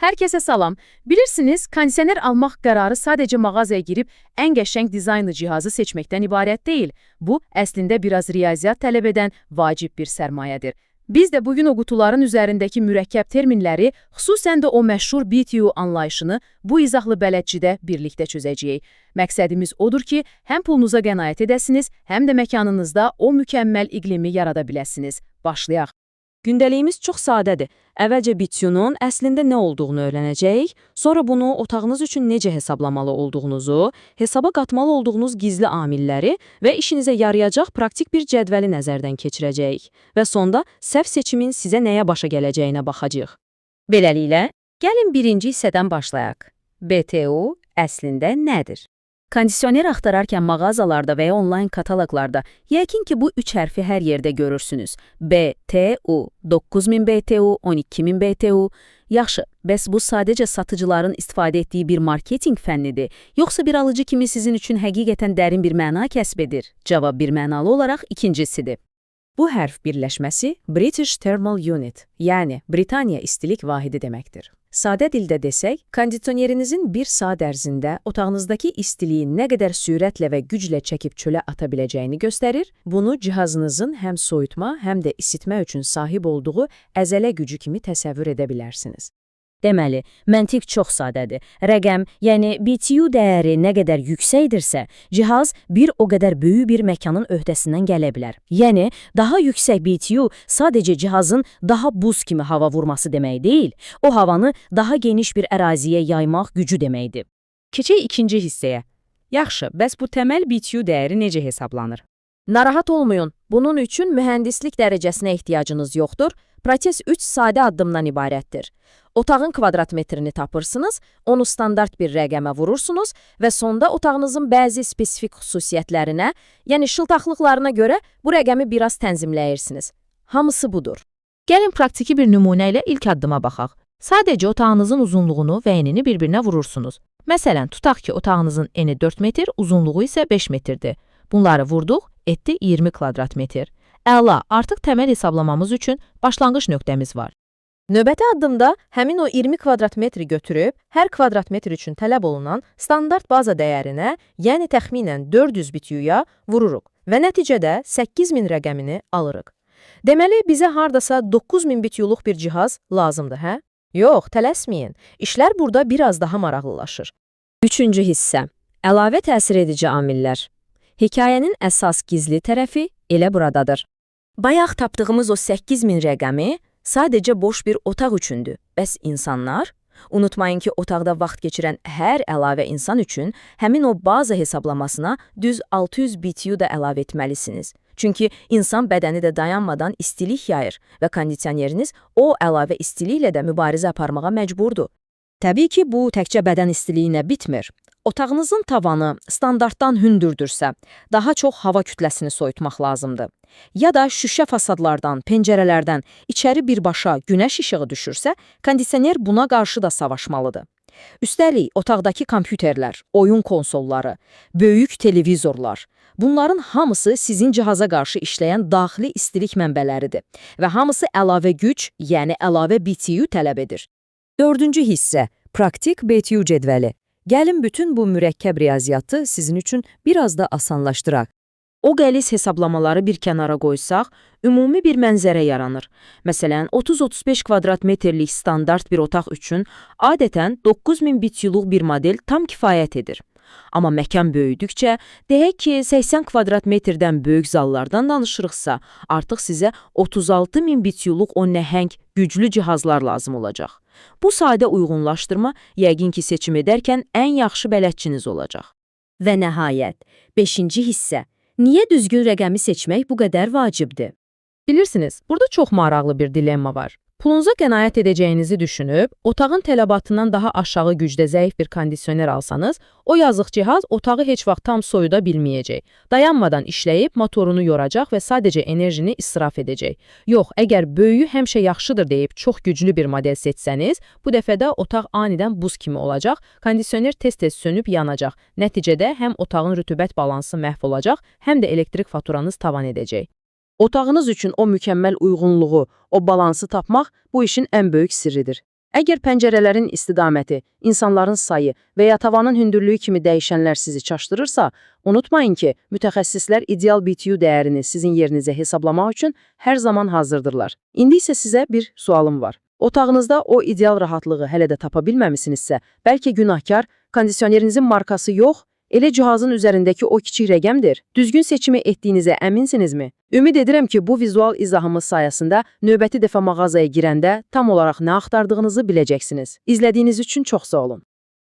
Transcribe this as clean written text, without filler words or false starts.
Hər kəsə salam. Bilirsiniz, kondisioner almaq qərarı sadəcə mağazaya girib ən qəşəng dizaynlı cihazı seçməkdən ibarət deyil. Bu, əslində biraz riyaziyyat tələb edən vacib bir sərmayədir. Biz də bugün o qutuların üzərindəki mürəkkəb terminləri, xüsusən də o məşhur BTU anlayışını bu izahlı bələdçidə birlikdə çözəcəyik. Məqsədimiz odur ki, həm pulunuza qənaət edəsiniz, həm də məkanınızda o mükəmməl iqlimi yarada biləsiniz. Başlayaq. Gündəliyimiz çox sadədir. Əvvəlcə BTU-nun əslində nə olduğunu öyrənəcəyik, sonra bunu otağınız üçün necə hesablamalı olduğunuzu, hesaba qatmalı olduğunuz gizli amilləri və işinizə yarayacaq praktik bir cədvəli nəzərdən keçirəcəyik və sonda səhv seçimin sizə nəyə başa gələcəyinə baxacağıq. Beləliklə, gəlin birinci hissədən başlayaq. BTU əslində nədir? Kondisioner axtararkən mağazalarda və ya onlayn kataloqlarda yəqin ki, bu üç hərfi hər yerdə görürsünüz. BTU, 9000 BTU, 12000 BTU. Yaxşı, bəs bu sadəcə satıcıların istifadə etdiyi bir marketinq fənnidir, yoxsa bir alıcı kimi sizin üçün həqiqətən dərin bir məna kəsb edir? Cavab bir mənalı olaraq ikincisidir. Bu hərf birləşməsi British Thermal Unit, yəni Britaniya istilik vahidi deməkdir. Sadə dildə desək, kondisionerinizin bir saat ərzində otağınızdakı istiliyi nə qədər sürətlə və güclə çəkib çölə ata biləcəyini göstərir. Bunu cihazınızın həm soyutma, həm də isitmə üçün sahib olduğu əzələ gücü kimi təsəvvür edə bilərsiniz. Deməli, məntiq çox sadədir. Rəqəm, yəni BTU dəyəri nə qədər yüksəkdirsə, cihaz bir o qədər böyük bir məkanın öhdəsindən gələ bilər. Yəni, daha yüksək BTU sadəcə cihazın daha buz kimi hava vurması demək deyil, o havanı daha geniş bir əraziyə yaymaq gücü deməkdir. Keçək ikinci hissəyə. Yaxşı, bəs bu təməl BTU dəyəri necə hesablanır? Narahat olmayın, bunun üçün mühəndislik dərəcəsinə ehtiyacınız yoxdur. Proses 3 sadə addımdan ibarətdir. Otağın kvadrat metrini tapırsınız, onu standart bir rəqəmə vurursunuz və sonda otağınızın bəzi spesifik xüsusiyyətlərinə, yəni şıltaqlıqlarına görə bu rəqəmi biraz tənzimləyirsiniz. Hamısı budur. Gəlin praktiki bir nümunə ilə ilk addıma baxaq. Sadəcə otağınızın uzunluğunu və enini bir-birinə vurursunuz. Məsələn, tutaq ki, otağınızın eni 4 metr, uzunluğu isə 5 metrdir. Bunları vurduq, etdi 20 kvadrat metr. Əla, artıq təməl hesablamamız üçün başlanğıc nöqtəmiz var. Növbəti addımda həmin o 20 kvadrat metri götürüb, hər kvadrat metr üçün tələb olunan standart baza dəyərinə, yəni təxminən 400 BTU-ya vururuq və nəticədə 8000 rəqəmini alırıq. Deməli, bizə hardasa 9000 BTU-luq bir cihaz lazımdır, hə? Yox, tələsməyin. İşlər burada biraz daha maraqlılaşır. Üçüncü hissə. Əlavə təsir edici amillər. Hekayənin əsas gizli tərəfi elə buradadır. Bayaq tapdığımız o 8000 rəqəmi sadəcə boş bir otaq üçündür. Bəs insanlar? Unutmayın ki, otaqda vaxt keçirən hər əlavə insan üçün həmin o baza hesablamasına düz 600 BTU da əlavə etməlisiniz. Çünki insan bədəni də dayanmadan istilik yayır və kondisioneriniz o əlavə istiliklə də mübarizə aparmağa məcburdur. Təbii ki, bu təkcə bədən istiliyinə bitmir. Otağınızın tavanı standartdan hündürdürsə, daha çox hava kütləsini soyutmaq lazımdır. Ya da şüşə fasadlardan, pəncərələrdən içəri birbaşa günəş işığı düşürsə, kondisioner buna qarşı da savaşmalıdır. Üstəlik, otaqdakı kompüterlər, oyun konsolları, böyük televizorlar, bunların hamısı sizin cihaza qarşı işləyən daxili istilik mənbələridir və hamısı əlavə güc, yəni əlavə BTU tələb edir. Dördüncü hissə, praktik BTU cədvəli. Gəlin bütün bu mürəkkəb riyaziyyatı sizin üçün biraz da asanlaşdıraq. O qəliz hesablamaları bir kənara qoysaq, ümumi bir mənzərə yaranır. Məsələn, 30-35 kvadrat metrlik standart bir otaq üçün adətən 9000 BTU-luq bir model tam kifayət edir. Amma məkan böyüdükcə, deyək ki, 80 kvadrat metrdən böyük zallardan danışırıqsa, artıq sizə 36.000 BTU-luq o nəhəng, güclü cihazlar lazım olacaq. Bu sadə uyğunlaşdırma, yəqin ki, seçim edərkən ən yaxşı bələdçiniz olacaq. Və nəhayət, 5-ci hissə. Niyə düzgün rəqəmi seçmək bu qədər vacibdir? Bilirsiniz, burada çox maraqlı bir dilemma var. Pulunuza qənaət edəcəyinizi düşünüb, otağın tələbatından daha aşağı gücdə zəif bir kondisioner alsanız, o yazıq cihaz otağı heç vaxt tam soyuda bilməyəcək. Dayanmadan işləyib, motorunu yoracaq və sadəcə enerjini israf edəcək. Yox, əgər böyüyü həmişə yaxşıdır deyib çox güclü bir model seçsəniz, bu dəfə də otaq anidən buz kimi olacaq, kondisioner tez-tez sönüb yanacaq. Nəticədə həm otağın rütubət balansı məhv olacaq, həm də elektrik faturanız tavan edəcək. Otağınız üçün o mükəmməl uyğunluğu, o balansı tapmaq bu işin ən böyük sirridir. Əgər pəncərələrin istiqaməti, insanların sayı və ya tavanın hündürlüyü kimi dəyişənlər sizi çaşdırırsa, unutmayın ki, mütəxəssislər ideal BTU dəyərini sizin yerinizə hesablamaq üçün hər zaman hazırdırlar. İndi isə sizə bir sualım var. Otağınızda o ideal rahatlığı hələ də tapa bilməmisinizsə, bəlkə günahkar kondisionerinizin markası yox, elə cihazın üzərindəki o kiçik rəqəmdir. Düzgün seçimi etdiyinizə əminsinizmi? Ümid edirəm ki, bu vizual izahımız sayəsində növbəti dəfə mağazaya girəndə tam olaraq nə axtardığınızı biləcəksiniz. İzlədiyiniz üçün çox sağ olun.